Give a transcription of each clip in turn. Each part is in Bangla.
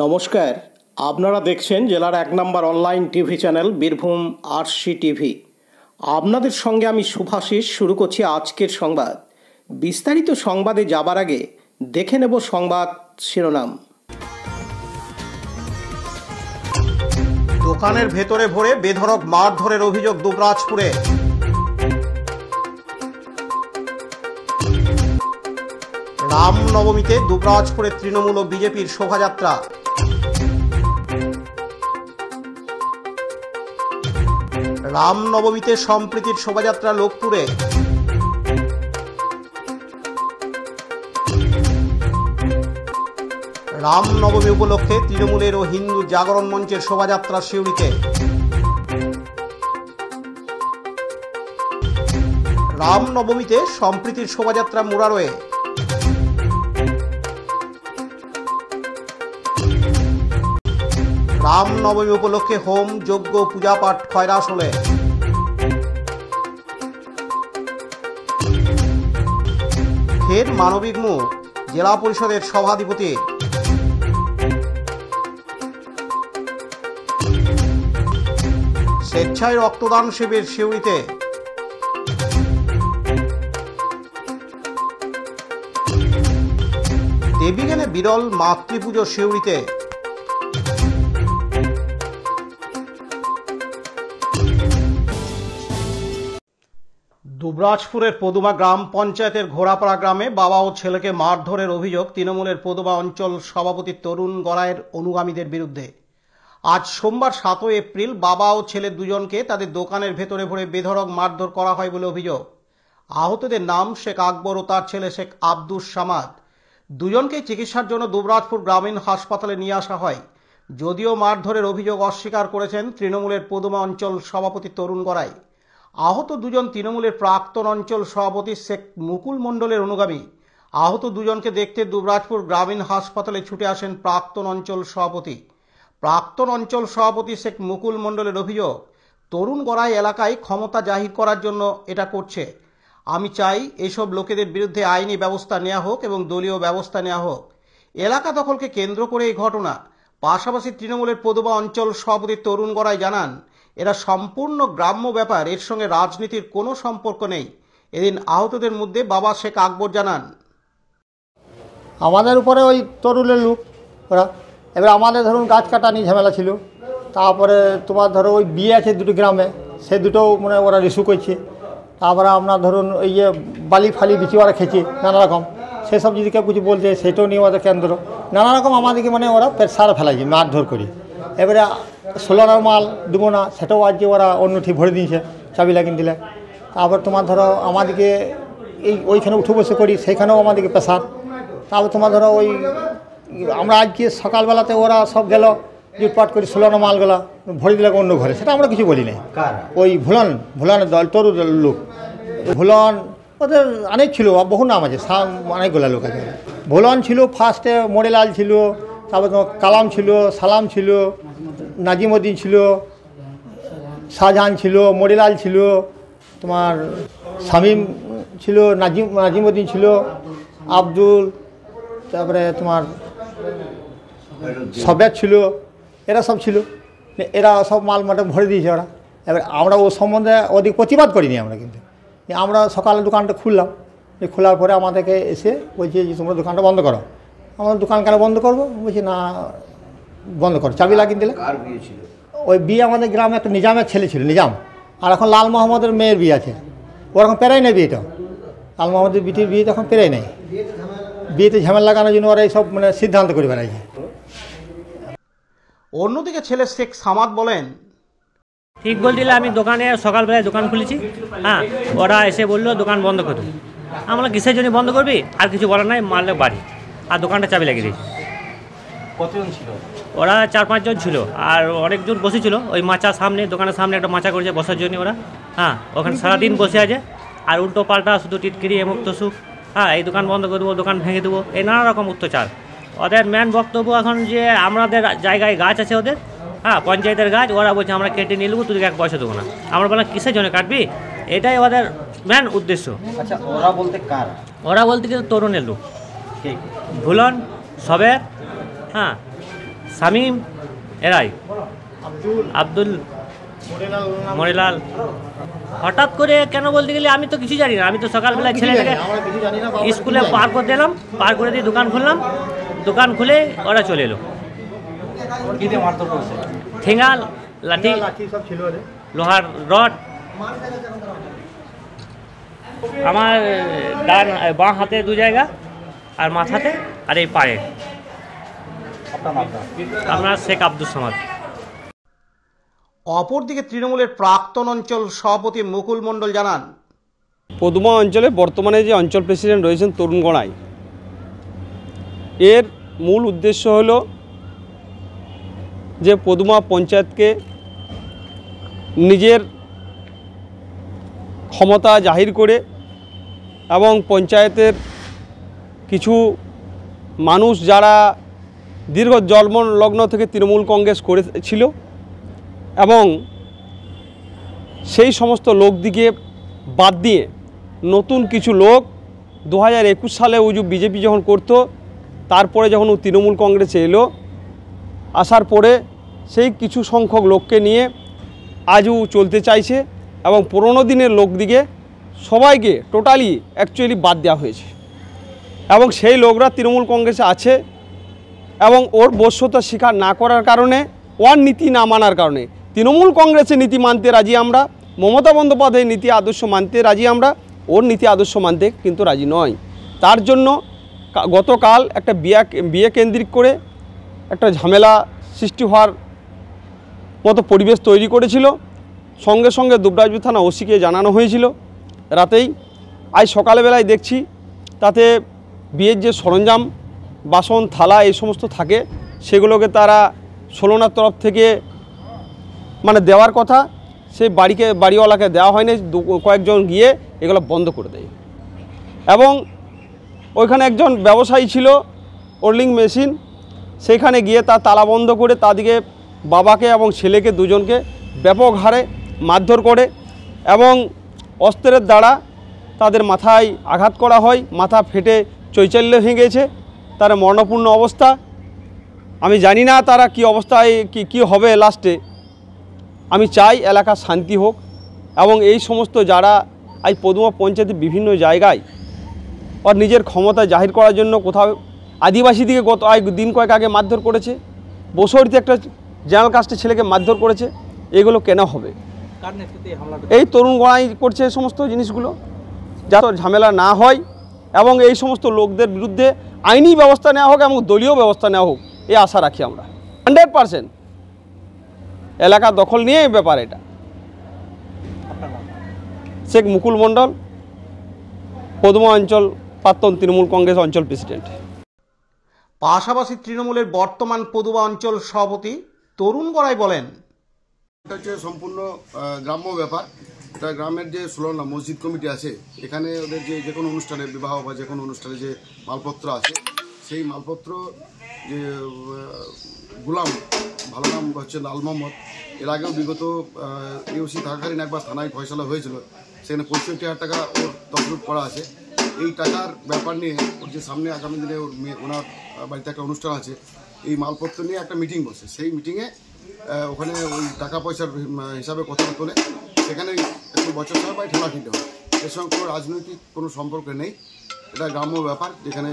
নমস্কার, আপনারা দেখছেন জেলার ১ নম্বর online TV channel Birbhum RC TV. আপনাদের সঙ্গে আমি শুভাশিস। শুরু করছি আজকের সংবাদ। বিস্তারিত সংবাদে যাবার আগে দেখে নেব সংবাদ শিরোনাম। দোকানের ভেতরে ভরে বেধড়ক মারধরের অভিযোগ দুবরাজপুরে। রামনবমীতে দুবরাজপুরে তৃণমূল ও বিজেপির শোভাযাত্রা। রামনবমীতে সম্প্রীতির শোভাযাত্রা লোকপুরে। রামনবমী উপলক্ষে তৃণমূলের ও হিন্দু জাগরণ মঞ্চের শোভাযাত্রা সিউড়িতে। রামনবমীতে সম্প্রীতির শোভাযাত্রা মুরারোয়ে। রামনবমী উপলক্ষে হোম যজ্ঞ পূজা পাঠ খয়রাশোলে। ফের মানবিক মুখ জেলা পরিষদের সভাধিপতি। স্বেচ্ছায় রক্তদান শিবির সিউড়িতে। দেবীজ্ঞানে বিরল মাতৃপুজো সিউড়িতে। দুবরাজপুরের পদুমা গ্রাম পঞ্চায়েতের ঘোড়াপাড়া গ্রামে বাবা ও ছেলেকে মারধরের অভিযোগ তৃণমূলের পদুমা অঞ্চল সভাপতি তরুণ গড়াইয়ের অনুগামীদের বিরুদ্ধে। আজ সোমবার ৭ এপ্রিল বাবা ও ছেলে দুজনকে তাদের দোকানের ভেতরে ভরে বেধড়ক মারধর করা হয় বলে অভিযোগ। আহতদের নাম শেখ আকবর ও তার ছেলে শেখ আব্দুস সামাদ। দুজনকে চিকিৎসার জন্য দুবরাজপুর গ্রামীণ হাসপাতালে নিয়ে আসা হয়। যদিও মারধরের অভিযোগ অস্বীকার করেছেন তৃণমূলের পদুমা অঞ্চল সভাপতি তরুণ গড়াই। আহত দুজন তৃণমূলের প্রাক্তন অঞ্চল সভাপতি শেখ মুকুল মণ্ডলের অনুগামী। আহত দুজনকে দেখতে দুবরাজপুর গ্রামীণ হাসপাতালে ছুটে আসেন প্রাক্তন অঞ্চল সভাপতি। প্রাক্তন অঞ্চল সভাপতি শেখ মুকুল মণ্ডলের অভিযোগ, তরুণ গড়াই এলাকায় ক্ষমতা জাহির করার জন্য এটা করছে। আমি চাই এইসব লোকেদের বিরুদ্ধে আইনি ব্যবস্থা নেওয়া হোক এবং দলীয় ব্যবস্থা নেওয়া হোক। এলাকা দখলকে কেন্দ্র করে এই ঘটনা। পাশাপাশি তৃণমূলের পদুমা অঞ্চল সভাপতি তরুণ গড়াই জানান, এরা সম্পূর্ণ গ্রাম্য ব্যাপার, এর সঙ্গে রাজনীতির কোনো সম্পর্ক নেই। এদিন আহতদের মধ্যে বাবা শেখ আকবর জানান, আমাদের উপরে ওই তরুণের লোক ওরা। এবার আমাদের ধরুন গাছ কাটা নিয়ে ঝামেলা ছিল। তারপরে তোমার ধরো ওই বিয়ে আছে দুটো গ্রামে, সে দুটোও মানে ওরা রিস্যু করছে। তারপরে আপনার ধরুন ওই যে বালি ফালি বিচি ওরা খেয়েছে নানা রকম, সেসব যদি কেউ কিছু বলছে সেটাও নিয়ে ওদের কেন্দ্র নানা রকম আমাদেরকে মানে ওরা পেশার ফেলাইছে মারধর করি। এবারে 16 মাল দেবো না, সেটাও আজকে ওরা অন্য ঠিক ভরে দিয়েছে চাবি লাগিয়ে দিলে। তারপর তোমার ধরো আমাদেরকে ওইখানে উঠে বসে করি, সেইখানেও আমাদেরকে পেশার। তারপর তোমার ধরো ওই আমরা আজকে সকালবেলাতে ওরা সব গেল লুটপাট করি 16 মালগুলা ভরে দিলে অন্য ঘরে, সেটা আমরা কিছু বলি নাই। ওই ভুলানের দল তরু লোক, ভুলন ওদের অনেক ছিল, বহু নাম আছে, অনেকগুলো লোক আছে। ভুলন ছিল ফার্স্টে, মোড়েলাল ছিল, তারপর তোমার কালাম ছিল, সালাম ছিল, নাজিমউদ্দিন ছিল, শাহজাহান ছিল, মোড়েলাল ছিল, তোমার শামীম ছিল, নাজিমউদ্দিন ছিল, আব্দুল, তারপরে তোমার সবেদ ছিল, এরা সব ছিল। এরা সব মাল মাটে ভরে দিয়েছে ওরা। এবার আমরা ও সম্বন্ধে ওদিক প্রতিবাদ করিনি আমরা, কিন্তু আমরা সকালে দোকানটা খুললাম। খোলার পরে আমাদেরকে এসে বলছে যে তোমরা দোকানটা বন্ধ করো। আমরা দোকান কেন বন্ধ করবো? বলছি না বন্ধ করো, চাবি লাগিয়ে দিলে। ওই বিয়ে আমাদের গ্রামে একটা নিজামের ছেলে ছিল, নিজাম। আর এখন লাল মোহাম্মদের মেয়ের বিয়ে আছে, ওরকম পেরাই নেই বিয়েটা। লাল মোহাম্মদের বিটির বিয়ে তখন পেরাই নেই। বিয়েতে ঝামেলা লাগানোর জন্য ওরা এইসব মানে সিদ্ধান্ত করে বেড়াইছে। অন্যদিকে ছেলে শেখ সামাদ বলেন, ঠিক বলছিল, আমি দোকানে সকালবেলায় দোকান খুলেছি। হ্যাঁ, ওরা এসে বললো দোকান বন্ধ করে দিই। আমরা কিসের জন্য বন্ধ করবি, আর কিছু বলার নাই, মারলে বাড়ি। আর দোকানটা চাবি লাগিয়ে দিয়েছি। কতজন ছিল? ওরা 4-5 জন ছিল, আর অনেকজন বসেছিল ওই মাচার সামনে, দোকানের সামনে একটা মাচা করেছে বসার জন্য ওরা। হ্যাঁ, ওখানে সারাদিন বসে আছে, আর উল্টো পাল্টা শুধু টিটকিরি এমুক তসুক। হ্যাঁ, এই দোকান বন্ধ করে দেবো, দোকান ভেঙে দেবো, এই নানা রকম অত্যাচার। ওদের মেন বক্তব্য এখন যে আমাদের জায়গায় গাছ আছে ওদের, হ্যাঁ পঞ্চায়েতের গাছ, ওরা বলছে আমরা কেটে নিয়ে নেবো, তোদেরকে 1 পয়সা দেবো না। আমরা বললাম কিসের জন্য কাটবি, এটাই ওদের মেন উদ্দেশ্য। আচ্ছা, ওরা বলতে কার? ওরা বলতে কিন্তু তরুণের লোক, ভুলন, সবে, হ্যাঁ শামীম এরাই, আব্দুল, মরিলাল। হঠাৎ করে কেন বলতে গেলে আমি তো কিছু জানি না। আমি তো সকালবেলা ছেলেটাকে স্কুলে পার করে দিলাম, পার করে দিয়ে দোকান খুললাম, দোকান খুলে ওরা চলে এলো। ঠেঙ্গা, লাঠি, লোহার রড। আমার বাঁ হাতে 2 জায়গা, আর মাথাতে, আর এই পায়ে। আপনার শেখ আব্দুল সামাদ। অপরদিকে তৃণমূলের প্রাক্তন অঞ্চল সভাপতি মুকুল মণ্ডল জানান, পদুমা অঞ্চলে বর্তমানে যে অঞ্চল প্রেসিডেন্ট রয়েছেন তরুণ গড়াই, এর মূল উদ্দেশ্য হল যে পদুমা পঞ্চায়েতকে নিজের ক্ষমতা জাহির করে এবং পঞ্চায়েতের কিছু মানুষ যারা দীর্ঘ জন্মলগ্ন থেকে তৃণমূল কংগ্রেস করেছিল এবং সেই সমস্ত লোকদিকে বাদ দিয়ে নতুন কিছু লোক 2021 সালে ও বিজেপি যখন করত, তারপরে যখন ও তৃণমূল কংগ্রেসে এলো, আসার পরে সেই কিছু সংখ্যক লোককে নিয়ে আজও চলতে চাইছে এবং পুরনো দিনের লোকদিকে সবাইকে টোটালি অ্যাকচুয়ালি বাদ দেওয়া হয়েছে এবং সেই লোকরা তৃণমূল কংগ্রেসে আছে এবং ওর বশ্যতা স্বীকার না করার কারণে, ওর নীতি না মানার কারণে, তৃণমূল কংগ্রেসের নীতি মানতে রাজি আমরা, মমতা বন্দ্যোপাধ্যায়ের নীতি আদর্শ মানতে রাজি আমরা, ওর নীতি আদর্শ মানতে কিন্তু রাজি নয়। তার জন্য গতকাল একটা বিয়ে কেন্দ্রিক করে একটা ঝামেলা সৃষ্টি হওয়ার মতো পরিবেশ তৈরি করেছিল। সঙ্গে সঙ্গে দুবরাজপুর থানা ওসিকে জানানো হয়েছিল রাতেই। আজ সকালবেলায় দেখছি তাতে বিয়ের যে সরঞ্জাম, বাসন, থালা এই সমস্ত থাকে, সেগুলোকে তারা সোলনার তরফ থেকে মানে দেওয়ার কথা, সেই বাড়িওয়ালাকে দেওয়া হয়নি। কয়েকজন গিয়ে এগুলো বন্ধ করে দেয় এবং ওইখানে একজন ব্যবসায়ী ছিল ওল্ডিং মেশিন, সেখানে গিয়ে তার তালা বন্ধ করে তাদেরকে, বাবাকে এবং ছেলেকে দুজনকে ব্যাপক হারে মারধর করে এবং অস্ত্রের দ্বারা তাদের মাথায় আঘাত করা হয়, মাথা ফেটে চৈচাল্য হয়ে গেছে, তার মরণপূর্ণ অবস্থা। আমি জানি না তারা কি অবস্থায় কি হবে লাস্টে। আমি চাই এলাকার শান্তি হোক এবং এই সমস্ত যারা আজ পদুমা পঞ্চায়েতের বিভিন্ন জায়গায় ওর নিজের ক্ষমতা জাহির করার জন্য কোথাও আদিবাসীদিকে দিন কয়েক আগে মারধর করেছে, বসরিতে একটা জেনারেল কাস্টের ছেলেকে মারধর করেছে, এগুলো কেন হবে? এই তরুণ গড়াই করছে এই সমস্ত জিনিসগুলো, যাতে ঝামেলা না হয় এবং এই সমস্ত লোকদের বিরুদ্ধে আইনি ব্যবস্থা নেওয়া হোক এবং দলীয় ব্যবস্থা নেওয়া হোক, এই আশা রাখি আমরা। 100% এলাকা দখল নিয়ে এই ব্যাপার। এটা শেখ মুকুল মণ্ডল, পদুমা অঞ্চল প্রাক্তন তৃণমূল কংগ্রেস অঞ্চল প্রেসিডেন্ট। পাশাপাশি তৃণমূলের বর্তমান পদুমা অঞ্চল সভাপতি তরুণ গড়াই বলেন, এটা হচ্ছে সম্পূর্ণ গ্রাম্য ব্যাপার। এটা গ্রামের যে সুলনা মসজিদ কমিটি আছে, এখানে ওদের যে কোনো অনুষ্ঠানে, বিবাহ বা যে কোনো অনুষ্ঠানে যে মালপত্র আছে, সেই মালপত্র যে গুলাম, ভালো নাম হচ্ছে লাল মোহাম্মদ, এর আগেও বিগত ইউসি থাকাকালীন একবার থানায় ফয়সালা হয়েছিল, সেখানে 65,000 টাকা ওর তহবিল করা আছে। এই টাকার ব্যাপার নিয়ে ওর যে সামনে আগামী দিনে ওনার বাড়িতে একটা অনুষ্ঠান আছে, এই মালপত্র নিয়ে একটা মিটিং বসে, সেই মিটিংয়ে ওখানে ওই টাকা পয়সার হিসাবে কথা তোলে, সেখানে একটু বছর সময় পাই ঠেলাঠিতে হয়। এর সঙ্গে কোনো রাজনৈতিক কোনো সম্পর্ক নেই, এটা গ্রাম্য ব্যাপার। যেখানে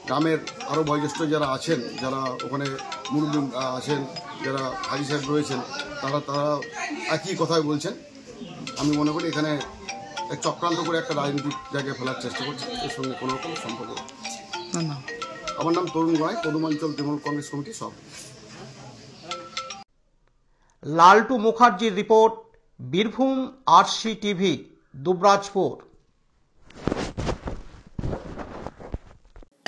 গ্রামের আরও বয়োজ্যেষ্ঠ যারা আছেন, যারা ওখানে মুরব্বী আছেন, যারা হাজি সাহেব রয়েছেন, তারা একই কথাই বলছেন। আমি মনে করি এখানে চক্রান্ত করে একটা রাজনৈতিক জায়গায় ফেলার চেষ্টা করছে, এর সঙ্গে কোনো রকম সম্পর্ক না। আমার নাম তরুণ গড়াই, পদুমাঞ্চল তৃণমূল কংগ্রেস কমিটির সভাপতি। লালটু মুখার্জির report, Birbhum RC TV, Dubrajpur.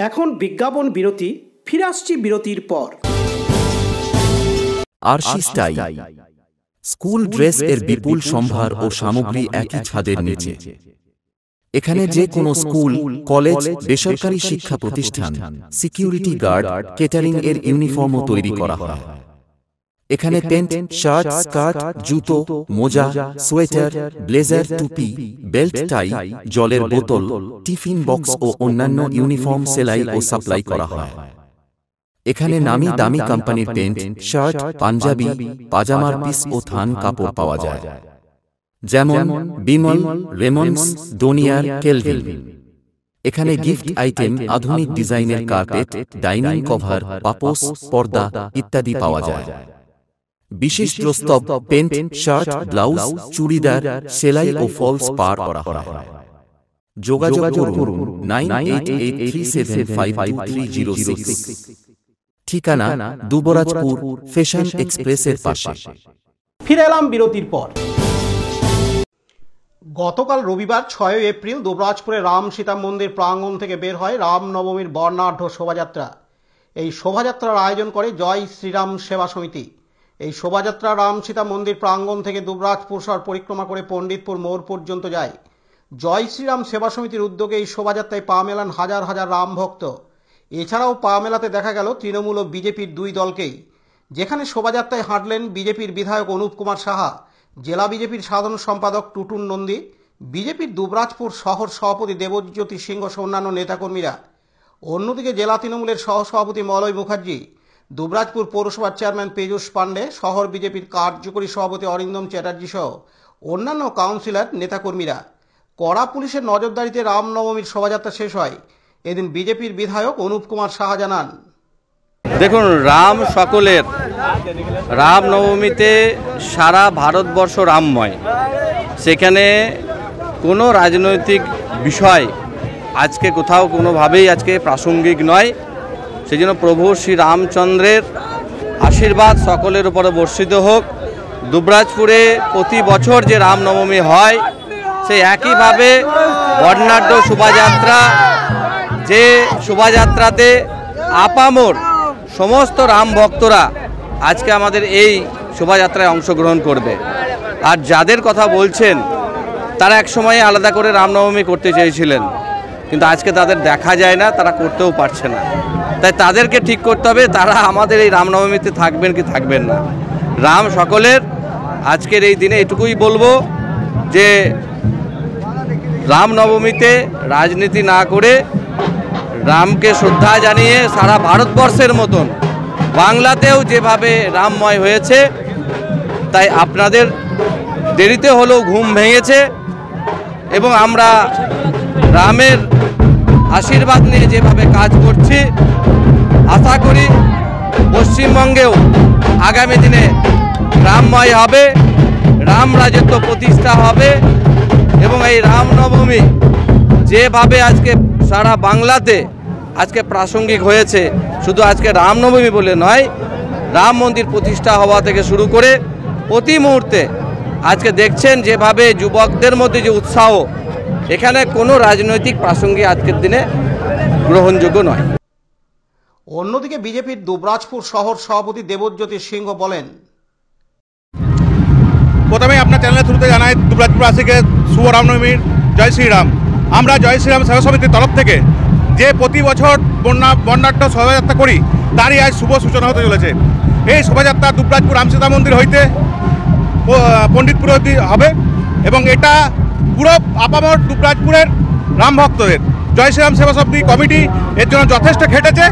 এখন বিজ্ঞাপন বিরতি, ফিরে আসছি বিরতির পর। আরশি স্টাইল স্কুল ড্রেস এর বিপুল সম্ভার ও সামগ্রী একই ছাদের নিচে। এখানে যে কোনো স্কুল, কলেজ, বেসরকারি শিক্ষা প্রতিষ্ঠান, সিকিউরিটি গার্ড, কেটারিং এর ইউনিফর্মও তৈরি করা হয়। এখানে প্যান্ট, শার্ট, স্কার্ট, জুতো, মোজা, সোয়েটার, ব্লেজার, টুপি, বেল্ট, টাই, জলের বোতল, টিফিন বক্স ও অন্যান্য ইউনিফর্ম সেলাই ও সাপ্লাই করা হয়। এখানে নামি দামি কোম্পানির প্যান্ট, শার্ট, পাঞ্জাবি, পাজামার পিস ও থান কাপড় পাওয়া যায়, যেমন বিমল, রেমন্ডস, ডোনিয়ার, কেলভিন। এখানে গিফট আইটেম, আধুনিক ডিজাইনের কার্পেট, ডাইনিং কভার, পাপোশ, পর্দা ইত্যাদি পাওয়া যায়। বিশেষ প্রস্তাব, প্যান্ট, শার্ট, ব্লাউজ, চুড়িদার, সেলাই ও ফলস পার করা হয়। যোগাযোগ করুন 9883752306। ঠিকানা দুবরাজপুর, ফ্যাশন এক্সপ্রেসের পাশে। ফিরে এলাম বিরতির পর। গতকাল রবিবার 6 এপ্রিল দুবরাজপুরের রাম সীতা মন্দির প্রাঙ্গণ থেকে বের হয় রামনবমীর বর্ণাঢ্য শোভাযাত্রা। এই শোভাযাত্রার আয়োজন করে জয় শ্রীরাম সেবা সমিতি। এই শোভাযাত্রা রাম সীতা মন্দির প্রাঙ্গণ থেকে দুবরাজপুর শহর পরিক্রমা করে পণ্ডিতপুর মোড় পর্যন্ত যায়। জয় শ্রীরাম সেবা সমিতির উদ্যোগে এই শোভাযাত্রায় পা মেলান হাজার হাজার রাম ভক্ত। এছাড়াও পা মেলাতে দেখা গেল তৃণমূল ও বিজেপির দুই দলকেই। যেখানে শোভাযাত্রায় হাঁটলেন বিজেপির বিধায়ক অনুপ কুমার সাহা, জেলা বিজেপির সাধারণ সম্পাদক টুটুন নন্দী, বিজেপির দুবরাজপুর শহর সভাপতি দেবজ্যোতি সিংহ সহ অন্যান্য নেতাকর্মীরা। অন্যদিকে জেলা তৃণমূলের সহসভাপতি মলয় মুখার্জি, দুবরাজপুর পৌরসভার চেয়ারম্যান পীযূষ পাণ্ডে, শহর বিজেপির কার্যকরী সভাপতি অরিন্দম চ্যাটার্জি সহ অন্যান্য কাউন্সিলর, নেতাকর্মীরা। কড়া পুলিশের নজরদারিতে রামনবমীর শোভাযাত্রা শেষ হয়। এদিন বিজেপির বিধায়ক অনুপ কুমার সাহা জানান, দেখুন, রাম সকলের, রামনবমীতে সারা ভারতবর্ষ রামময়। সেখানে কোনো রাজনৈতিক বিষয় আজকে কোথাও কোনোভাবেই আজকে প্রাসঙ্গিক নয়। সেই জন্য প্রভু শ্রী রামচন্দ্রের আশীর্বাদ সকলের উপরে বর্ষিত হোক। দুবরাজপুরে প্রতি বছর যে রামনবমী হয়, সেই একইভাবে বর্ণাঢ্য শোভাযাত্রা, যে শোভাযাত্রাতে আপামর সমস্ত রাম ভক্তরা আজকে আমাদের এই শোভাযাত্রায় অংশগ্রহণ করবে। আর যাদের কথা বলছেন, তারা এক সময় আলাদা করে রামনবমী করতে চেয়েছিলেন, কিন্তু আজকে তাদের দেখা যায় না, তারা করতেও পারছে না। তাই তাদেরকে ঠিক করতে হবে তারা আমাদের এই রামনবমীতে থাকবেন কি থাকবেন না। রাম সকলের। আজকের এই দিনে এটুকুই বলবো যে রামনবমীতে রাজনীতি না করে রামকে শ্রদ্ধা জানিয়ে সারা ভারতবর্ষের মতন বাংলাতেও যেভাবে রামময় হয়েছে, তাই আপনাদের দেরিতে হলেও ঘুম ভেঙেছে এবং আমরা রামের আশীর্বাদ নিয়ে যেভাবে কাজ করছি, আশা করি পশ্চিমবঙ্গেও আগামী দিনে রামময় হবে, রাম রাজত্ব প্রতিষ্ঠা হবে এবং এই রামনবমী যেভাবে আজকে সারা বাংলাতে আজকে প্রাসঙ্গিক হয়েছে, শুধু আজকে রামনবমী বলে নয়, রাম মন্দির প্রতিষ্ঠা হওয়া থেকে শুরু করে প্রতি মুহূর্তে আজকে দেখছেন যেভাবে যুবকদের মধ্যে যে উৎসাহ, এখানে কোনো রাজনৈতিক প্রাসঙ্গিক আজকের দিনে গ্রহণযোগ্য নয়। অন্যদিকে বিজেপির দুবরাজপুর শহর সভাপতি দেবজ্যোতি সিংহ বলেন, প্রথমে আপনার চ্যানেলের থ্রুতে জানাই দুবরাজপুরবাসীকে শুভ রামনবমীর জয় শ্রীরাম। আমরা জয় শ্রীরাম সেবা সমিতির তরফ থেকে যে প্রতি বছর বর্ণাঢ্য শোভাযাত্রা করি, তারই আজ শুভ সূচনা হতে চলেছে। এই শোভাযাত্রা দুবরাজপুর রাম সীতা মন্দির হইতে পণ্ডিতপুর অবধি হবে এবং এটা পুরো আপামর দুবরাজপুরের রাম ভক্তদের জয় শ্রীরাম সেবা সমিতি কমিটি এর জন্য যথেষ্ট খেটেছে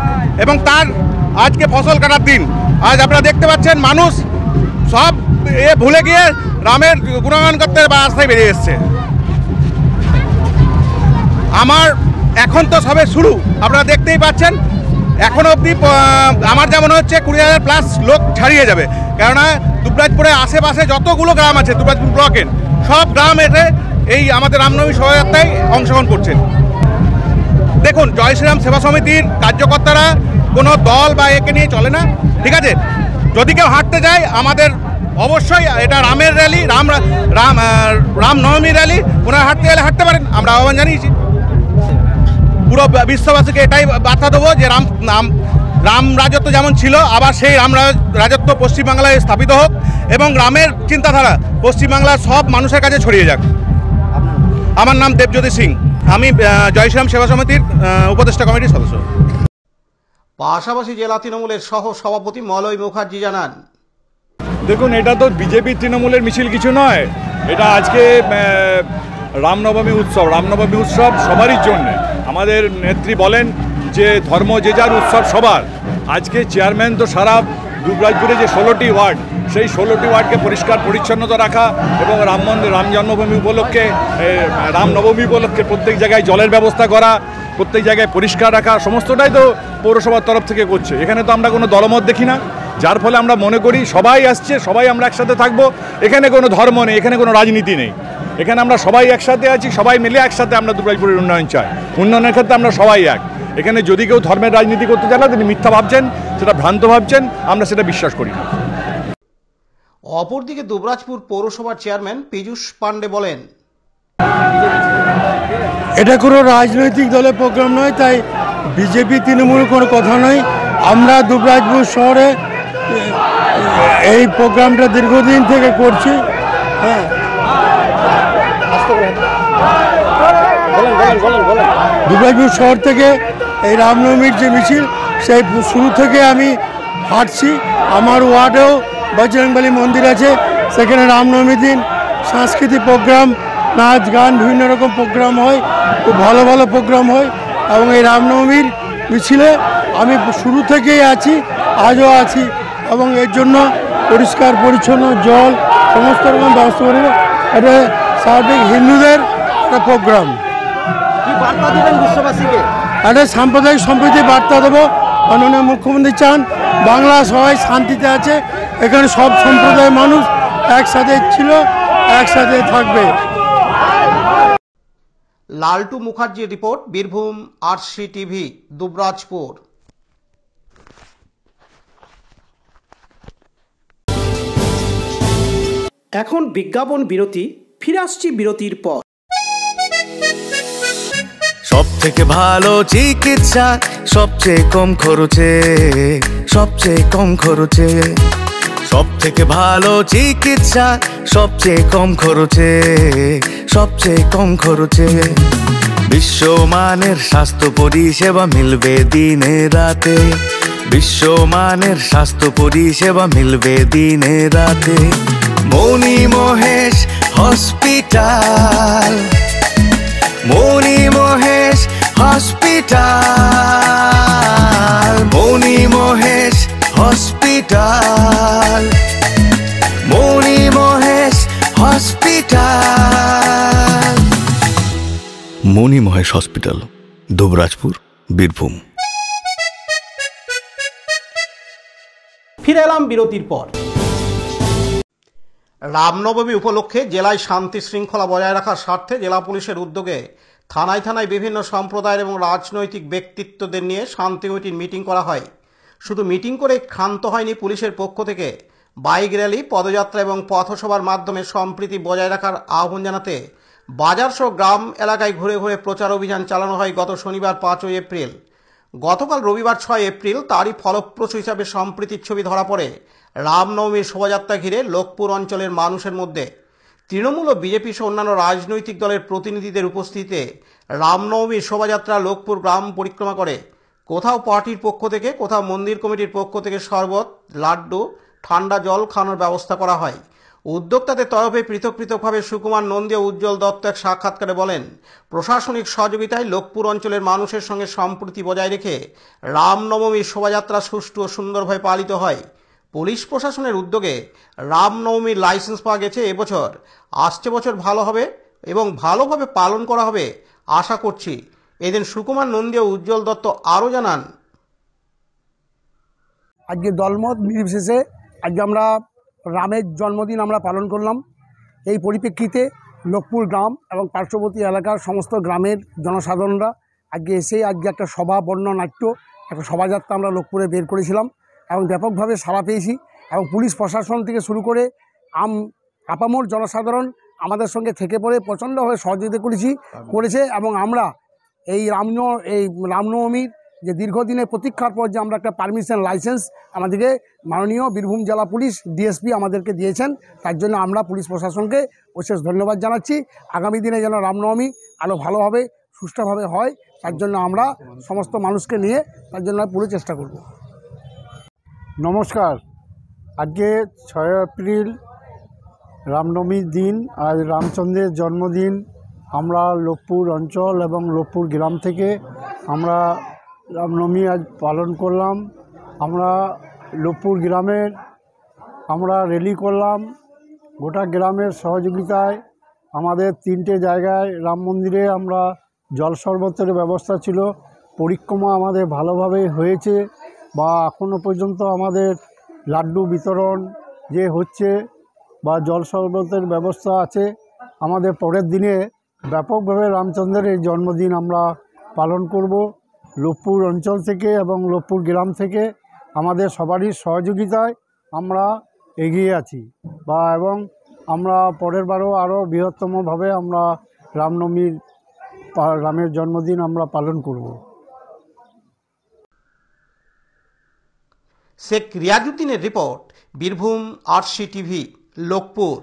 এবং তার আজকে ফসল কাটার দিন। আজ আপনারা দেখতে পাচ্ছেন মানুষ সব ভুলে গিয়ে রামের গুণগান করতে বা রাস্তায় বেরিয়ে এসছে। আমার এখন তো সবে শুরু, আপনারা দেখতেই পাচ্ছেন। এখন অবধি আমার যেমন হচ্ছে 20,000 প্লাস লোক ছাড়িয়ে যাবে, কেননা দুবরাজপুরের আশেপাশে যতগুলো গ্রাম আছে দুবরাজপুর ব্লকের সব গ্রাম এসে এই আমাদের রামনবমী শোভাযাত্রায় অংশগ্রহণ করছেন। দেখুন, জয় শ্রীরাম সেবা সমিতির কার্যকর্তারা কোনো দল বা একে নিয়ে চলে না, ঠিক আছে। যদি কেউ হাঁটতে যায়, আমাদের অবশ্যই এটা রামের র্যালি, রামনবমী র্যালি। ওনারা হাঁটতে গেলে হাঁটতে পারেন, আমরা আহ্বান জানিয়েছি। পুরো বিশ্ববাসীকে এটাই বার্তা দেবো যে রাম রাজত্ব যেমন ছিল, আবার সেই রাম রাজত্ব পশ্চিমবাংলায় স্থাপিত হোক এবং রামের চিন্তাধারা পশ্চিমবাংলার সব মানুষের কাছে ছড়িয়ে যাক। আমার নাম দেবজ্যোতি সিং, আমি জয় শ্রীরাম সেবা সমিতির উপদেষ্টা কমিটির সদস্য। পাশাপাশি জেলা তৃণমূলের সহ সভাপতি মলয় মুখার্জি জানান, দেখুন, এটা তো বিজেপি তৃণমূলের মিছিল কিছু নয়, এটা আজকে রামনবমী উৎসব। রামনবমী উৎসব সবারই জন্যে। আমাদের নেত্রী বলেন যে ধর্ম যে যার, উৎসব সবার। আজকে চেয়ারম্যান তো সারা দুবরাজপুরে যে 16টি ওয়ার্ড, সেই 16টি ওয়ার্ডকে পরিষ্কার পরিচ্ছন্নতা রাখা এবং রাম জন্মভূমি উপলক্ষে, রামনবমী উপলক্ষে প্রত্যেক জায়গায় জলের ব্যবস্থা করা, প্রত্যেক জায়গায় পরিষ্কার রাখা, সমস্তটাই তো পৌরসভার তরফ থেকে করছে। এখানে তো আমরা কোনো দলমত দেখি না, যার ফলে আমরা মনে করি সবাই আসছে, সবাই আমরা একসাথে থাকবো। এখানে কোনো ধর্ম নেই, এখানে কোনো রাজনীতি নেই, এখানে আমরা সবাই একসাথে আছি, সবাই মিলে একসাথে আমরা দুবরাজপুরের উন্নয়ন চাই। উন্নয়নের ক্ষেত্রে আমরা সবাই এক। এখানে যদি কেউ ধর্মের রাজনীতি করতে চান না, তিনি মিথ্যা ভাবছেন, সেটা ভ্রান্ত ভাবছেন, আমরা সেটা বিশ্বাস করি না। অপরদিকে দুবরাজপুর পৌরসভার চেয়ারম্যান পীযূষ পাণ্ডে বলেন, এটা কোনো রাজনৈতিক দলের প্রোগ্রাম নয়, তাই বিজেপি তৃণমূল কোনো কথা নয়। আমরা দুবরাজপুর শহরে এই প্রোগ্রামটা দীর্ঘদিন থেকে করছি। হ্যাঁ, দুবরাজপুর শহর থেকে এই রামনবমীর যে মিছিল, সেই শুরু থেকে আমি হাঁটছি। আমার ওয়ার্ডেও বজরংবলী মন্দির আছে, সেখানে রামনবমীর দিন সাংস্কৃতিক প্রোগ্রাম, নাচ গান, বিভিন্ন রকম প্রোগ্রাম হয়, খুব ভালো ভালো প্রোগ্রাম হয়। এবং এই রামনবমীর মিছিলে আমি শুরু থেকেই আছি, আজও আছি, এবং এর জন্য পরিষ্কার পরিচ্ছন্ন জল সমস্ত রকম ব্যবস্থা করে। এটা স্বাভাবিক হিন্দুদের একটা প্রোগ্রাম। একটা সাম্প্রদায়িক সম্প্রীতি বার্তা দেবো। মাননীয় মুখ্যমন্ত্রী চান বাংলা সবাই শান্তিতে আছে, এখানে সব সম্প্রদায়ের মানুষ একসাথে ছিল, একসাথে থাকবে। লালটু মুখার্জির report, Birbhum RC TV, Dubrajpur. এখন বিজ্ঞাপন বিরতি, ফিরে আসছি বিরতির পর। সব থেকে ভালো চিকিৎসা সবচেয়ে কম খরচে, সবচেয়ে কম খরচে। সব থেকে ভালো চিকিৎসা সবচেয়ে কম খরচে, সবচেয়ে কম খরচে। বিশ্বমানের স্বাস্থ্য পরিষেবা মিলবে দিনে রাতে, বিশ্বমানের স্বাস্থ্য পরিষেবা মিলবে দিনে রাতে। মণি মহেশ হসপিটাল, মণি মহেশ হসপিটাল, মণি মহেশ হসপিটাল, মণি মহেশ হসপিটাল। মণি মহেশ হসপিটাল, দুবরাজপুর, বীরভূম। ফিরে এলাম বিরতির পর। রামনবমী উপলক্ষে জেলায় শান্তি শৃঙ্খলা বজায় রাখার স্বার্থে জেলা পুলিশের উদ্যোগে থানায় থানায় বিভিন্ন সম্প্রদায়ের এবং রাজনৈতিক ব্যক্তিত্বদের নিয়ে শান্তি কমিটির মিটিং করা হয়। শুধু মিটিং করে ক্ষান্ত হয়নি পুলিশের পক্ষ থেকে, বাইক র্যালি, পদযাত্রা এবং পথসভার মাধ্যমে সম্প্রীতি বজায় রাখার আহ্বান জানাতে বাজার সহ গ্রাম এলাকায় ঘুরে ঘুরে প্রচার অভিযান চালানো হয় গত শনিবার 5 এপ্রিল। গতকাল রবিবার 6 এপ্রিল তারই ফলপ্রসূ হিসাবে সম্প্রীতির ছবি ধরা পড়ে রামনবমীর শোভাযাত্রা ঘিরে লোকপুর অঞ্চলের মানুষের মধ্যে। তৃণমূল ও বিজেপি সহ অন্যান্য রাজনৈতিক দলের প্রতিনিধিদের উপস্থিতিতে রামনবমীর শোভাযাত্রা লোকপুর গ্রাম পরিক্রমা করে। কোথাও পার্টির পক্ষ থেকে, কোথাও মন্দির কমিটির পক্ষ থেকে শরবত, লাড্ডু, ঠান্ডা জল খাওয়ানোর ব্যবস্থা করা হয়। উদ্যোক্তাদের তরফে পৃথক পৃথকভাবে সুকুমার নন্দী ও উজ্জ্বল দত্ত এক সাক্ষাৎকারে বলেন, প্রশাসনিক সহযোগিতায় লোকপুর অঞ্চলের মানুষের সঙ্গে সম্প্রীতি বজায় রেখে রামনবমীর শোভাযাত্রা সুষ্ঠু ও সুন্দরভাবে পালিত হয়। পুলিশ প্রশাসনের উদ্যোগে রামনবমীর লাইসেন্স পাওয়া গেছে এবছর। আসছে বছর ভালো হবে এবং ভালোভাবে পালন করা হবে আশা করছি। এদিন সুকুমার নন্দী ও উজ্জ্বল দত্ত আরও জানান, আজকে দলমত নির্বিশেষে আজকে আমরা রামের জন্মদিন আমরা পালন করলাম। এই পরিপ্রেক্ষিতে লোকপুর গ্রাম এবং পার্শ্ববর্তী এলাকার সমস্ত গ্রামের জনসাধারণরা আজকে এসে আজকে একটা সভা, বর্ণনাট্য, একটা শোভাযাত্রা আমরা লোকপুরে বের করেছিলাম এবং ব্যাপকভাবে সাড়া পেয়েছি। এবং পুলিশ প্রশাসন থেকে শুরু করে আপামর জনসাধারণ আমাদের সঙ্গে থেকে পড়ে প্রচণ্ডভাবে সহযোগিতা করেছে এবং আমরা এই রামনবমীর যে দীর্ঘদিনের প্রতীক্ষার পর যে আমরা একটা পারমিশন লাইসেন্স আমাদেরকে মাননীয় বীরভূম জেলা পুলিশ ডিএসপি আমাদেরকে দিয়েছেন, তার জন্য আমরা পুলিশ প্রশাসনকে অশেষ ধন্যবাদ জানাচ্ছি। আগামী দিনে যেন রামনবমী আরও ভালোভাবে সুষ্ঠুভাবে হয়, তার জন্য আমরা সমস্ত মানুষকে নিয়ে তার জন্য পুরো চেষ্টা করব। নমস্কার, আজকে 6 এপ্রিল রামনবমীর দিন। আজ রামচন্দ্রের জন্মদিন। আমরা লোকপুর অঞ্চল এবং লোকপুর গ্রাম থেকে আমরা রামনবমী আজ পালন করলাম। আমরা লোকপুর গ্রামের আমরা র্যালি করলাম। গোটা গ্রামের সহযোগিতায় আমাদের 3টে জায়গায় রাম মন্দিরে আমরা জল শরবতের ব্যবস্থা ছিল। পরিক্রমা আমাদের ভালোভাবে হয়েছে বা এখনও পর্যন্ত আমাদের লাড্ডু বিতরণ যে হচ্ছে বা জল শরবতের ব্যবস্থা আছে। আমাদের পরের দিনে ব্যাপকভাবে রামচন্দ্রের এই জন্মদিন আমরা পালন করব। লোকপুর অঞ্চল থেকে এবং লোকপুর গ্রাম থেকে আমাদের সবারই সহযোগিতায় আমরা এগিয়ে আছি এবং আমরা পরের বারও আরও বৃহত্তমভাবে আমরা রামের জন্মদিন আমরা পালন করব। শেখ রিয়াজউদ্দিনের রিপোর্ট, বীরভূম আরসি টিভি, লোকপুর।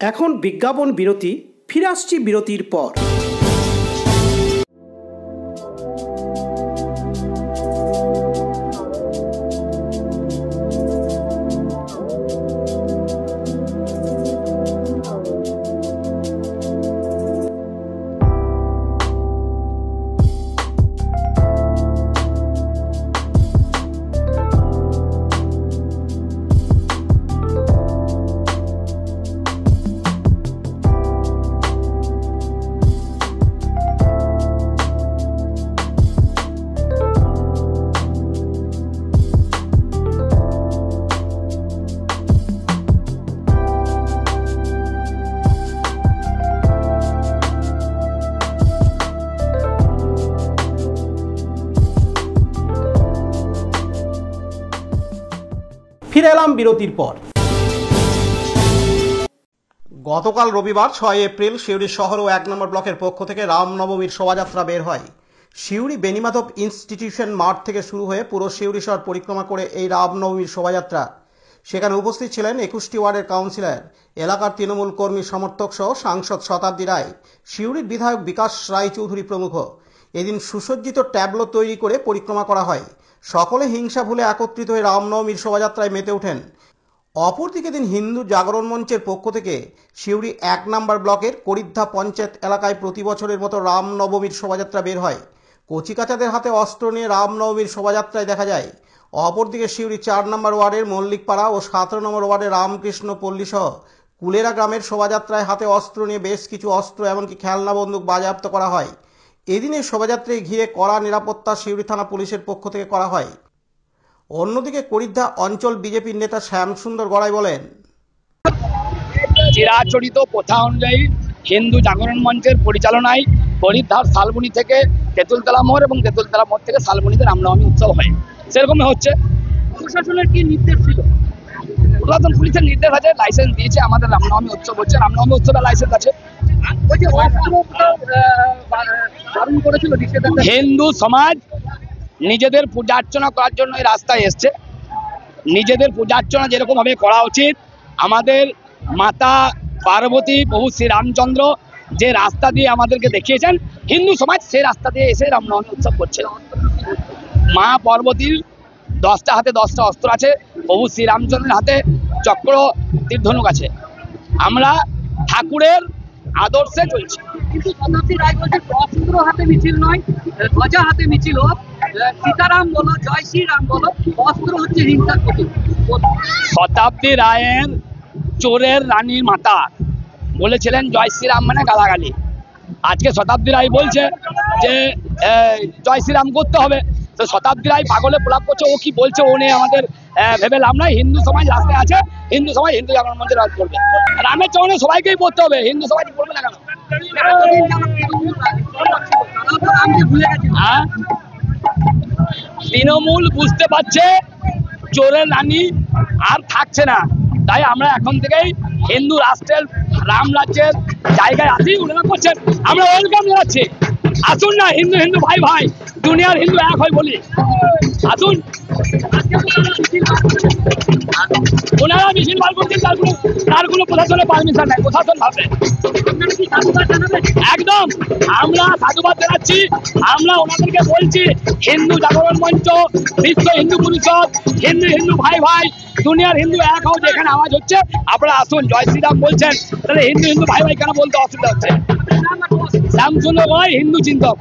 এখন বিজ্ঞাপন বিরতি, ফিরে আসছি বিরতির পর। ফিরে এলাম বিরতির পর। গতকাল রবিবার 6 এপ্রিল সিউড়ি শহর ও 1 নম্বর ব্লকের পক্ষ থেকে রামনবমীর শোভাযাত্রা বের হয়। সিউড়ি বেনিমাধব ইনস্টিটিউশন মাঠ থেকে শুরু হয়ে পুরো সিউড়ি শহর পরিক্রমা করে এই রামনবমীর শোভাযাত্রা। সেখানে উপস্থিত ছিলেন 21টি ওয়ার্ডের কাউন্সিলর, এলাকার তৃণমূল কর্মী সমর্থক সহ সাংসদ শতাব্দী রায়, সিউড়ির বিধায়ক বিকাশ রায়চৌধুরী প্রমুখ। এদিন সুসজ্জিত ট্যাবলো তৈরি করে পরিক্রমা করা হয়। সকলে হিংসা ভুলে একত্রিত হয়ে রামনবমীর শোভাযাত্রায় মেতে ওঠেন। অপরদিকে দিন হিন্দু জাগরণ মঞ্চের পক্ষ থেকে সিউড়ি 1 নম্বর ব্লকের করিদ্ধা পঞ্চায়েত এলাকায় প্রতি বছরের মতো রামনবমীর শোভাযাত্রা বের হয়। কচিকাচাদের হাতে অস্ত্র নিয়ে রামনবমীর শোভাযাত্রায় দেখা যায়। অপরদিকে সিউড়ি 4 নম্বর ওয়ার্ডের মল্লিকপাড়া ও 17 নম্বর ওয়ার্ডের রামকৃষ্ণ পল্লী সহ কুলেরা গ্রামের শোভাযাত্রায় হাতে অস্ত্র নিয়ে বেশ কিছু অস্ত্র এমনকি খেলনা বন্দুক বাজেয়াপ্ত করা হয়। এদিনের শোভাযাত্রায় ঘিরে কড়া নিরাপত্তা সিউড়ি থানা পুলিশের পক্ষ থেকে করা হয়। অন্যদিকে করিদ্ধা অঞ্চল বিজেপির নেতা শ্যামসুন্দর গড়াই বলেন, চিরাচরিত প্রথা অনুযায়ী হিন্দু জাগরণ মঞ্চের পরিচালনায় করিদ্ধার শালবনি থেকে তেঁতুলতলা মোড় এবং তেঁতুলতলা মোড় থেকে শালবনিতে রামনবমী উৎসব হয়। সেরকমই হচ্ছে। প্রশাসনের কি নির্দেশ ছিল? প্রশাসন পুলিশের নির্দেশ আছে, লাইসেন্স দিয়েছে। আমাদের রামনবমী উৎসব হচ্ছে, রামনবমী উৎসবের লাইসেন্স আছে। হিন্দু সমাজ নিজেদের পূজা অর্চনা করার জন্য এই রাস্তায় এসছে। নিজেদের পূজা অর্চনা যেরকম ভাবে করা উচিত, আমাদের মাতা পার্বতী, প্রভু শ্রী রামচন্দ্র যে রাস্তা দিয়ে আমাদেরকে দেখিয়েছেন, হিন্দু সমাজ সেই রাস্তা দিয়ে এসে রামনবমী উৎসব করছে। মা পার্বতীর 10টা হাতে 10টা অস্ত্র আছে, প্রভু শ্রী রামচন্দ্রের হাতে চক্র তীর-ধনুক আছে। আমরা ঠাকুরের আদর্শে চলছি। কিন্তু শতাব্দী রায় বলছে অস্ত্র হাতে মিছিল নয়, ধ্বজা হাতে মিছিল হোক, সীতারাম বলো, জয় শ্রীরাম বলো, অস্ত্র হচ্ছে হিংসার প্রতীক। শতাব্দী রায়ের চোরের রানীর মাতা বলেছিলেন জয় শ্রীরাম মানে গালাগালি। আজকে শতাব্দী রায় বলছে যে জয় শ্রীরাম করতে হবে। তো শতাব্দী রায় পাগলে প্রলাপ করছে, ও কি বলছে ও নিয়ে আমাদের ভেবে লাভ নাই। হিন্দু সমাজ রাস্তায় আছে, হিন্দু সমাজ হিন্দু জাগরণ মঞ্চে রাজ করবে। রামের চরণে সবাইকেই পড়তে হবে, হিন্দু সমাজ পড়বে না কেন? তৃণমূল বুঝতে পারছে চোরের রানী আর থাকছে না, তাই আমরা এখন থেকেই হিন্দু রাষ্ট্রের রাম রাজ্যের জায়গায় আসি। ওনারা করছেন, আমরা ওয়েলকাম জানাচ্ছি। আসুন না, হিন্দু হিন্দু ভাই ভাই, দুনিয়ার হিন্দু এক হয় বলি। আসুন। ওনারা মিছিল বার করছেন, তার কোনো প্রশাসনের পারমিশন নাই, প্রশাসন ভাববে। একদম আমরা সাধুবাদ জানাচ্ছি। আমরা ওনাদেরকে বলছি, হিন্দু জাগরণ মঞ্চ, বিশ্ব হিন্দু পরিষদ, হিন্দু হিন্দু ভাই ভাই, দুনিয়ার হিন্দু এক হও, যেখানে আওয়াজ হচ্ছে আপনারা আসুন। জয় শ্রীরাম বলছেন, তাহলে হিন্দু হিন্দু ভাই ভাই কেন বলতে অসুবিধা হচ্ছে? শ্যামসুন্দর গড়াই, হিন্দু চিন্তক।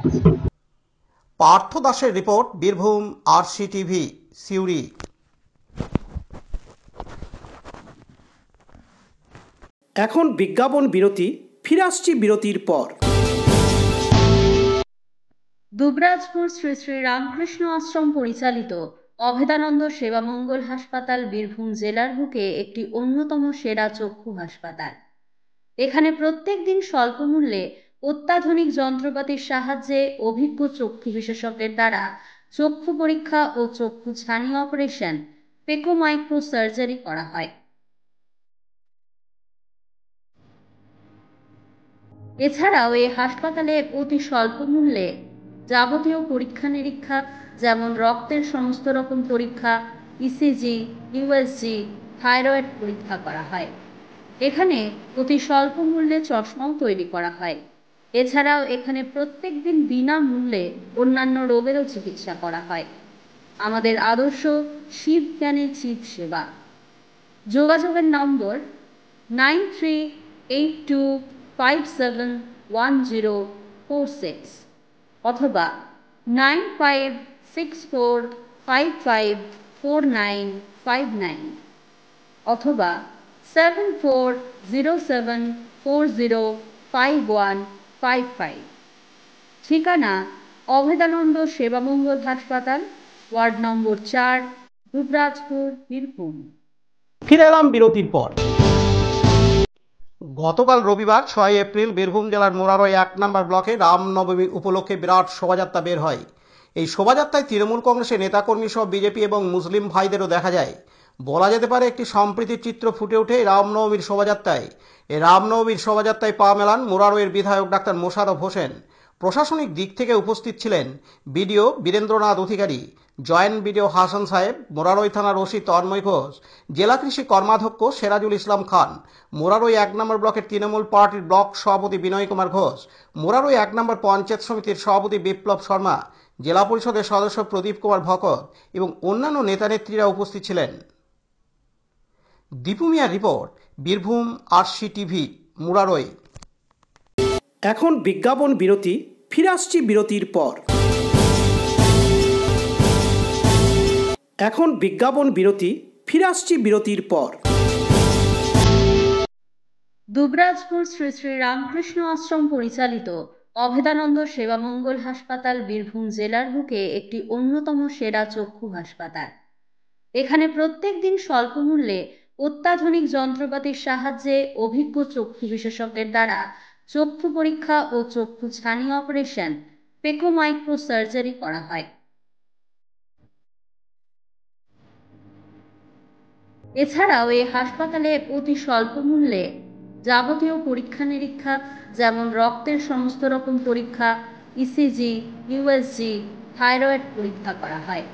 পার্থ দাসের report, Birbhum RC TV, Suri. এখন বিজ্ঞাপন বিরতি, ফিরে আসছি বিরতির পর। দুবরাজপুর শ্রী শ্রী রামকৃষ্ণ আশ্রম পরিচালিত অভেদানন্দ সেবা মঙ্গল হাসপাতাল বীরভূম জেলার বুকে একটি অন্যতম সেরা চক্ষু হাসপাতাল। এখানে প্রত্যেক দিন স্বল্প মূল্যে অত্যাধুনিক যন্ত্রপাতির সাহায্যে অভিজ্ঞ চক্ষু বিশেষজ্ঞের দ্বারা চক্ষু পরীক্ষা ও চক্ষু ছানি অপারেশন, পেকো মাইক্রো সার্জারি করা হয়। এছাড়াও এই হাসপাতালে অতি স্বল্প মূল্যে যাবতীয় পরীক্ষা নিরীক্ষা, যেমন রক্তের সমস্ত রকম পরীক্ষা, ইসিজি, ইউএসজি, থাইরয়েড পরীক্ষা করা হয়। এখানে অতি স্বল্প মূল্যে চশমাও তৈরি করা হয়। এছাড়াও এখানে প্রত্যেক দিন বিনামূল্যে অন্যান্য রোগেরও চিকিৎসা করা হয়। আমাদের আদর্শ শিব জ্ঞানে চিৎ সেবা। যোগাযোগের নম্বর 9382571046 অথবা 9564554959 অথবা 7407405155। ঠিকানা অভেদানন্দ সেবামঙ্গল হাসপাতাল, ওয়ার্ড নম্বর 4, দুবরাজপুর, বীরভূম। ফিরে এলাম বিরতির পর। গতকাল রবিবার 6 এপ্রিল বীরভূম জেলার মোরারই 1 নম্বর ব্লকে রামনবমী উপলক্ষে বিরাট শোভাযাত্রা বের হয়। এই শোভাযাত্রায় তৃণমূল কংগ্রেসের নেতাকর্মী সহ বিজেপি এবং মুসলিম ভাইদেরও দেখা যায়। বলা যেতে পারে একটি সম্প্রীতির চিত্র ফুটে ওঠে রামনবমীর শোভাযাত্রায়। এই রামনবমীর শোভাযাত্রায় পা মেলান মোরারইয়ের বিধায়ক ডাক্তার মোশাররফ হোসেন। প্রশাসনিক দিক থেকে উপস্থিত ছিলেন বিডিও বীরেন্দ্রনাথ অধিকারী, জয়েন্ট বিডিও হাসান সাহেব, মোরারই থানার ওসি তন্ময় ঘোষ, জেলা কৃষি কর্মাধ্যক্ষ সেরাজুল ইসলাম খান, মোরারই 1 নম্বর ব্লকের তৃণমূল পার্টির ব্লক সভাপতি বিনয় কুমার ঘোষ, মোরারই 1 নম্বর পঞ্চায়েত সমিতির সভাপতি বিপ্লব শর্মা, জেলা পরিষদের সদস্য প্রদীপ কুমার ভকত এবং অন্যান্য নেতানেত্রীরা উপস্থিত ছিলেন। দীপু মিয়ার report, Birbhum RC TV, Murarai. এখন বিজ্ঞাপন বিরতি, ফিরে আসছি বিরতির পর। এখন বিজ্ঞাপন বিরতি, ফিরে আসছি বিরতির পর। দুবরাজপুর শ্রী শ্রী রামকৃষ্ণ আশ্রম পরিচালিত অভেদানন্দ সেবা মঙ্গল হাসপাতাল বীরভূম জেলার বুকে একটি অন্যতম সেরা চক্ষু হাসপাতাল। এখানে প্রত্যেক দিন স্বল্প মূল্যে অত্যাধুনিক যন্ত্রপাতির সাহায্যে অভিজ্ঞ চক্ষু বিশেষজ্ঞের দ্বারা চক্ষু পরীক্ষা ও চক্ষু ছানি অপারেশন, পেকো মাইক্রো সার্জারি করা হয়। এছাড়াও এই হাসপাতালে অতি স্বল্প মূল্যে যাবতীয় পরীক্ষা নিরীক্ষা, যেমন রক্তের সমস্ত রকম পরীক্ষা, ইসিজি, ইউএসজি, থাইরয়েড পরীক্ষা করা হয়।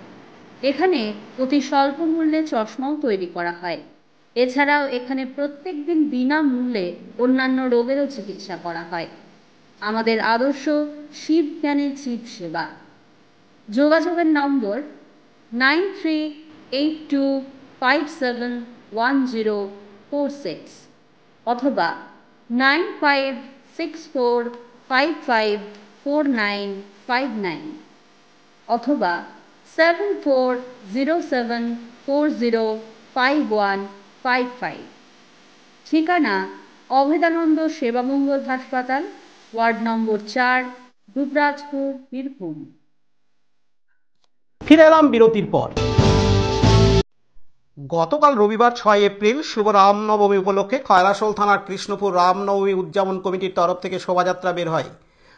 এখানে অতি স্বল্প মূল্যে চশমাও তৈরি করা হয়। এছাড়াও এখানে প্রত্যেক দিন বিনামূল্যে অন্যান্য রোগেরও চিকিৎসা করা হয়। আমাদের আদর্শ শিব জ্ঞানে চিৎ সেবা। যোগাযোগের নম্বর 9382571046 অথবা 9564554959 অথবা 7407405155। ঠিকানা অভেদানন্দ সেবামঙ্গল হাসপাতাল, ওয়ার্ড নম্বর 4, দুবরাজপুর, বীরভূম। ফিরে এলাম বিরতির পর। গতকাল রবিবার 6 এপ্রিল শুভ রামনবমী উপলক্ষে খয়রাশোল থানার কৃষ্ণপুর রামনবমী উদযাপন কমিটির তরফ থেকে শোভাযাত্রা বের হয়।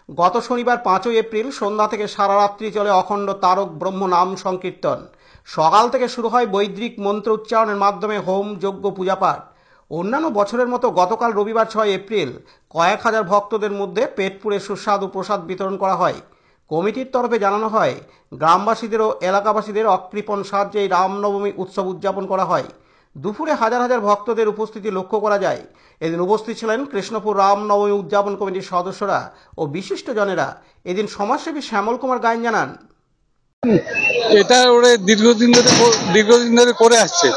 গত শনিবার 5 এপ্রিল সন্ধ্যা থেকে সারা রাত্রি চলে অখণ্ড তারক ব্রহ্ম নাম সংকীর্তন। সকাল থেকে শুরু হয় বৈদিক মন্ত্র উচ্চারণের মাধ্যমে হোম, যজ্ঞ, পূজাপাঠ। অন্যান্য বছরের মতো গতকাল রবিবার 6 এপ্রিল কয়েক হাজার ভক্তদের মধ্যে পেট পুড়ে সুস্বাদু প্রসাদ বিতরণ করা হয়। কমিটির তরফে জানানো হয়, গ্রামবাসীদের ও এলাকাবাসীদের অকৃপণ সাহায্যে এই রামনবমী উৎসব উদযাপন করা হয়। দুপুরে হাজার হাজার ভক্তদের উপস্থিতি লক্ষ্য করা যায়। এদিন উপস্থিত ছিলেন কৃষ্ণপুর রামনবমী উদযাপন কমিটির সদস্যরা ও বিশিষ্টজনেরা। এদিন সমাজসেবী শ্যামল কুমার গায়েন জানান, এটা ওরা দীর্ঘদিন ধরে করে আসছে।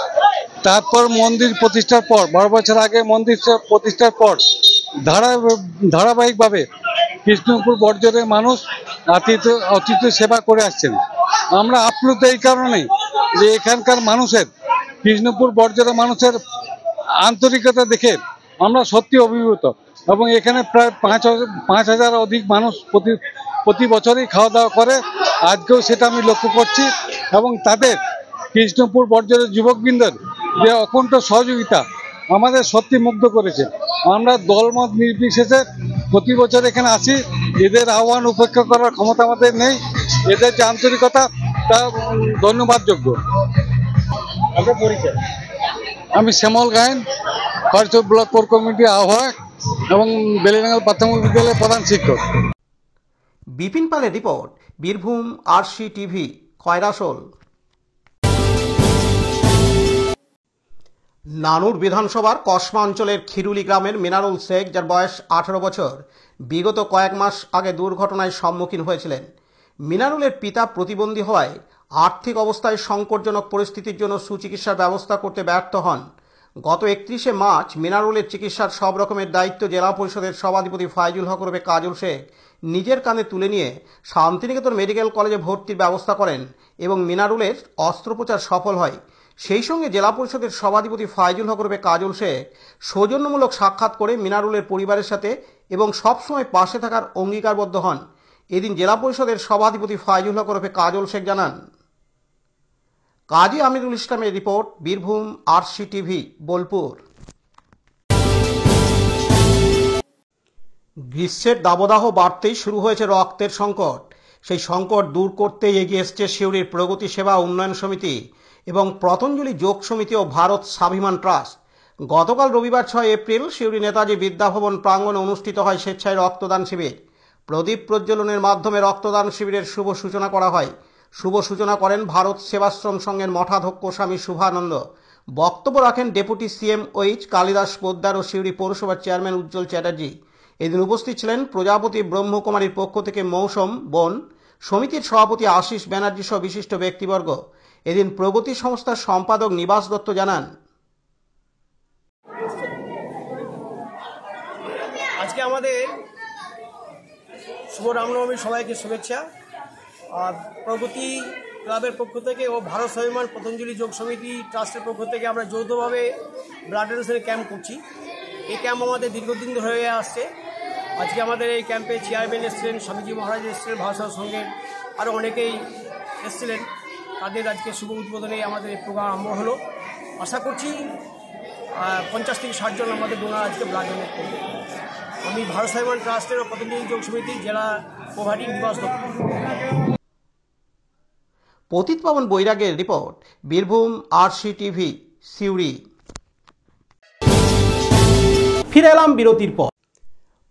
তারপর মন্দির প্রতিষ্ঠার পর 12 বছর আগে মন্দির প্রতিষ্ঠার পর ধারাবাহিকভাবে কৃষ্ণপুর বর্জনের মানুষ অতিথি সেবা করে আসছেন। আমরা আপ্লুত এই কারণেই যে এখানকার মানুষের, কৃষ্ণপুর বর্জের মানুষের আন্তরিকতা দেখে আমরা সত্যি অভিভূত। এবং এখানে প্রায় 5,000 অধিক মানুষ প্রতি বছরই খাওয়া দাওয়া করে। আজকেও সেটা আমি লক্ষ্য করছি। এবং তাদের কৃষ্ণপুর বর্জের যুবকবৃন্দের যে অকুণ্ঠ সহযোগিতা আমাদের সত্যি মুগ্ধ করেছে। আমরা দলমত নির্বিশেষে প্রতি বছর এখানে আসি। এদের আহ্বান উপেক্ষা করার ক্ষমতা আমাদের নেই। এদের যে আন্তরিকতা তা ধন্যবাদযোগ্য। আমি শ্যামল গায়েন, খড়চর ব্লক কোর কমিটির আহ্বায়ক এবং বেলেডাঙ্গা প্রাথমিক বিদ্যালয়ের প্রধান শিক্ষক। বিপিন পালের report, Birbhum RC TV, Khoyrasol. নানুর বিধানসভার কসমা অঞ্চলের খিরুলি গ্রামের মিনারুল শেখ, যার বয়স 18 বছর, বিগত কয়েক মাস আগে দুর্ঘটনায় সম্মুখীন হয়েছিলেন। মিনারুলের পিতা প্রতিবন্ধী হওয়ায় আর্থিক অবস্থায় সংকটজনক পরিস্থিতির জন্য সুচিকিৎসার ব্যবস্থা করতে ব্যর্থ হন। গত 31শে মার্চ মিনারুলের চিকিৎসার সব রকমের দায়িত্ব জেলা পরিষদের সভাধিপতি ফাইজুল হক রূপে কাজল শেখ নিজের কাঁধে তুলে নিয়ে শান্তিনিকেতন মেডিকেল কলেজে ভর্তির ব্যবস্থা করেন এবং মিনারুলের অস্ত্রোপচার সফল হয়। সেই সঙ্গে জেলা পরিষদের সভাধিপতি ফাইজুল হক রূপে কাজল শেখ সৌজন্যমূলক সাক্ষাৎ করে মিনারুলের পরিবারের সাথে এবং সবসময় পাশে থাকার অঙ্গীকারবদ্ধ হন। এদিন জেলা পরিষদের সভাধিপতি ফাইজুল হক রূপে কাজল শেখ জানান। কাজী আমিরুল ইসলামের report, Birbhum RC TV, Bolpur. গ্রীষ্মের দাবদাহ বাড়তেই শুরু হয়েছে রক্তের সংকট। সেই সংকট দূর করতেই এগিয়ে এসছে সিউড়ির প্রগতি সেবা উন্নয়ন সমিতি এবং পতঞ্জলি যোগ সমিতি ও ভারত স্বাভিমান ট্রাস্ট। গতকাল রবিবার 6 এপ্রিল সিউড়ি নেতাজি বিদ্যাভবন প্রাঙ্গণে অনুষ্ঠিত হয় স্বেচ্ছায় রক্তদান শিবির। প্রদীপ প্রজ্বলনের মাধ্যমে রক্তদান শিবিরের শুভ সূচনা করা হয়। শুভ সূচনা করেন ভারত সেবাশ্রম সংঘের মঠাধ্যক্ষ স্বামী শুভানন্দ। বক্তব্য রাখেন ডেপুটি সিএম ওইচ কালিদাস পোদ্দার ও সিউড়ি পৌরসভার চেয়ারম্যান উজ্জ্বল চ্যাটার্জি। এদিন উপস্থিত ছিলেন প্রজাপতি ব্রহ্মকুমারীর পক্ষ থেকে মৌসুম বোন, সমিতির সভাপতি আশিস ব্যানার্জি সহ বিশিষ্ট ব্যক্তিবর্গ। এদিন প্রগতি সংস্থার সম্পাদক নিবাস দত্ত জানান, আজকে আমাদের শুভ রামনবমীর সবাইকে শুভেচ্ছা। আর প্রগতি ক্লাবের পক্ষ থেকে ও ভারত স্বাভিমান পতঞ্জলি যোগ সমিতি ট্রাস্টের পক্ষ থেকে আমরা যৌথভাবে ব্লাড ডোনেশনের ক্যাম্প করছি। এই ক্যাম্প আমাদের দীর্ঘদিন ধরে হয়ে আসছে। আজকে আমাদের এই ক্যাম্পে চেয়ারম্যান এসেছিলেন, স্বামীজি মহারাজ এসেছিলেন, ভারত সঙ্গের আরও অনেকেই এসেছিলেন। তাদের আজকে শুভ উদ্বোধনে আমাদের এই প্রোগ্রাম আরম্ভ হলো। আশা করছি 50 থেকে 60 জন আমাদের ডোনার আজকে ব্লাড ডোনেট করবে। আমি ভারত স্বাভিমান ট্রাস্টের ও পতঞ্জলি যোগ সমিতির জেলা প্রভারী নিবাস দত্ত। পতিত পাবন বৈরাগের রিপোর্ট, বীরভূম আরসি টিভি, সিউড়ি। ফিরে এলাম বিরতির পর।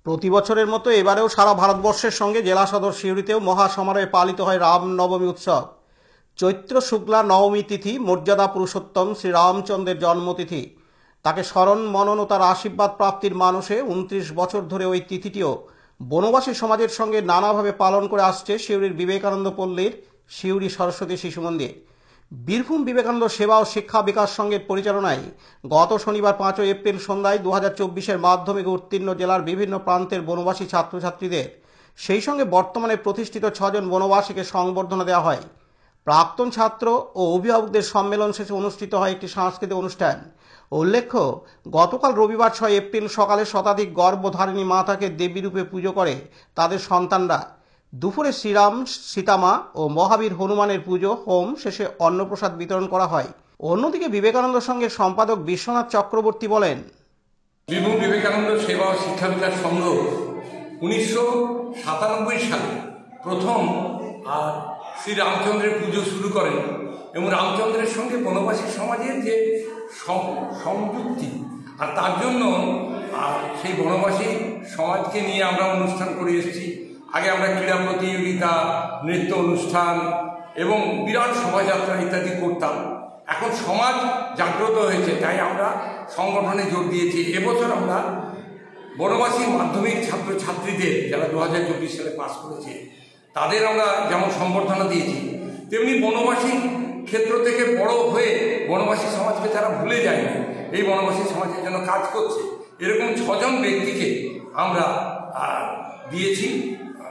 প্রতি বছরের মতো এবারেও সারা ভারতবর্ষের সঙ্গে জেলা সদর সিউড়িতেও মহাসমারোহে পালিত হয় রামনবমী উৎসব। চৈত্র শুক্লা নবমী তিথি মর্যাদা পুরুষোত্তম শ্রীরামচন্দ্রের জন্মতিথি। তাকে স্মরণ মনন ও তার আশীর্বাদ প্রাপ্তির মানসে 29 বছর ধরে ওই তিথিটিও বনবাসী সমাজের সঙ্গে নানাভাবে পালন করে আসছে সিউড়ির বিবেকানন্দ পল্লীর সিউড়ি সরস্বতী শিশু মন্দির। বীরভূম বিবেকানন্দ সেবা ও শিক্ষা বিকাশ সংঘের পরিচালনায় গত শনিবার 5 এপ্রিল সন্ধ্যায় 2024-এর মাধ্যমিকে উত্তীর্ণ জেলার বিভিন্ন প্রান্তের বনবাসী ছাত্রছাত্রীদের, সেই সঙ্গে বর্তমানে প্রতিষ্ঠিত 6 জন বনবাসীকে সংবর্ধনা দেওয়া হয়। প্রাক্তন ছাত্র ও অভিভাবকদের সম্মেলন শেষে অনুষ্ঠিত হয় একটি সাংস্কৃতিক অনুষ্ঠান। উল্লেখ্য, গতকাল রবিবার 6 এপ্রিল সকালে শতাধিক গর্ভধারিণী মাতাকে দেবী রূপে পুজো করে তাদের সন্তানরা। দুপুরে শ্রীরাম, সীতামা ও মহাবীর হনুমানের পুজো, হোম শেষে অন্নপ্রসাদ বিতরণ করা হয়। অন্যদিকে বিবেকানন্দ সংঘের সম্পাদক বিশ্বনাথ চক্রবর্তী বলেন, বীরভূম বিবেকানন্দ সেবা ও শিক্ষা বিকাশ সংঘ 1997 সালে প্রথম শ্রীরামচন্দ্রের পুজো শুরু করেন এবং রামচন্দ্রের সঙ্গে বনবাসী সমাজের যে সংযুক্তি, আর তার জন্য সেই বনবাসী সমাজকে নিয়ে আমরা অনুষ্ঠান করে এসেছি। আগে আমরা ক্রীড়া প্রতিযোগিতা, নৃত্য অনুষ্ঠান এবং বিরাট শোভাযাত্রা ইত্যাদি করতাম। এখন সমাজ জাগ্রত হয়েছে, তাই আমরা সংগঠনে যোগ দিয়েছি। এবছর আমরা বনবাসী মাধ্যমিক ছাত্রছাত্রীদের যারা 2024 সালে পাস করেছে তাদের আমরা যেমন সম্বর্ধনা দিয়েছি, তেমনি বনবাসী ক্ষেত্র থেকে বড় হয়ে বনবাসী সমাজকে তারা ভুলে যায়নি, এই বনবাসী সমাজের জন্য কাজ করছে, এরকম 6 জন ব্যক্তিকে আমরা দিয়েছি।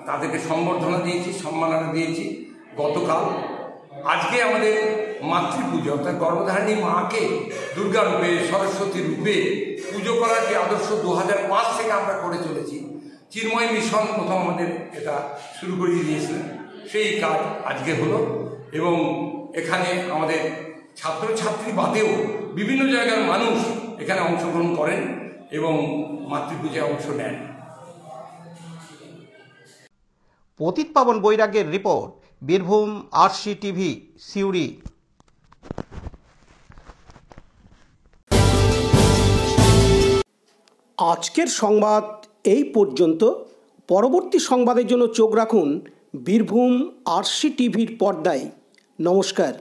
তাদেরকে সম্বর্ধনা দিয়েছি, সম্মাননা দিয়েছি গতকাল। আজকে আমাদের মাতৃপুজো অর্থাৎ গর্ভধারিণী মাকে দুর্গা রূপে, সরস্বতী রূপে পুজো করার যে আদর্শ 2005 থেকে আমরা করে চলেছি, চিন্ময় মিশন প্রথম আমাদের এটা শুরু করিয়ে দিয়েছিলেন, সেই কাজ আজকে হলো। এবং এখানে আমাদের ছাত্রছাত্রী বাদেও বিভিন্ন জায়গার মানুষ এখানে অংশগ্রহণ করেন এবং মাতৃপূজায় অংশ নেন। পতিত পাবন বৈরাগ্যের রিপোর্ট, বীরভূম আরসি টিভি, সিউড়ি। আজকের সংবাদ এই পর্যন্ত। পরবর্তী সংবাদের জন্য চোখ রাখুন বীরভূম আরসি টিভির পর্দায়। নমস্কার।